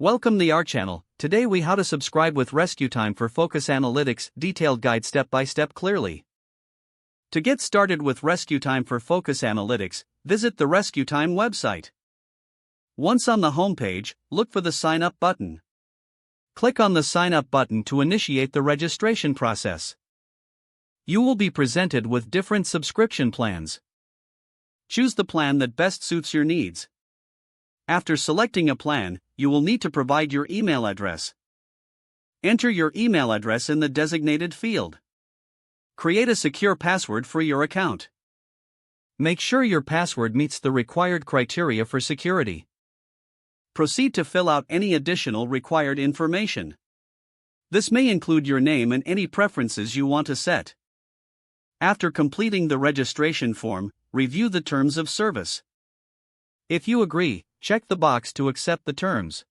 Welcome to our channel. Today we how to subscribe with RescueTime for Focus Analytics, detailed guide step by step clearly. To get started with RescueTime for Focus Analytics, visit the RescueTime website. Once on the homepage, look for the Sign Up button. Click on the Sign Up button to initiate the registration process. You will be presented with different subscription plans. Choose the plan that best suits your needs. After selecting a plan, you will need to provide your email address. Enter your email address in the designated field. Create a secure password for your account. Make sure your password meets the required criteria for security. Proceed to fill out any additional required information. This may include your name and any preferences you want to set. After completing the registration form, review the terms of service. If you agree, check the box to accept the terms.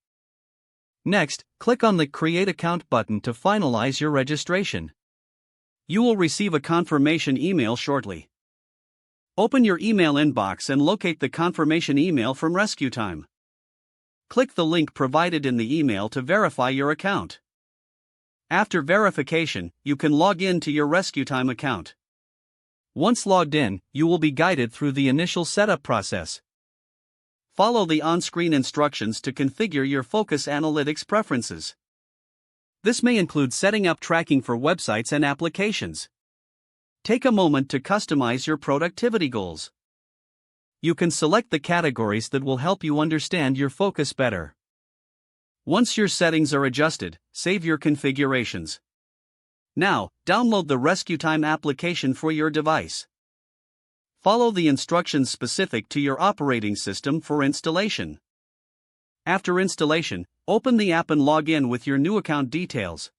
Next, click on the Create Account button to finalize your registration. You will receive a confirmation email shortly. Open your email inbox and locate the confirmation email from RescueTime. Click the link provided in the email to verify your account. After verification, you can log in to your RescueTime account. Once logged in, you will be guided through the initial setup process. Follow the on-screen instructions to configure your Focus Analytics preferences. This may include setting up tracking for websites and applications. Take a moment to customize your productivity goals. You can select the categories that will help you understand your focus better. Once your settings are adjusted, save your configurations. Now, download the RescueTime application for your device. Follow the instructions specific to your operating system for installation. After installation, open the app and log in with your new account details.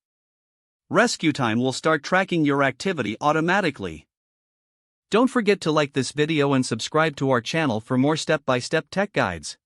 RescueTime will start tracking your activity automatically. Don't forget to like this video and subscribe to our channel for more step-by-step tech guides.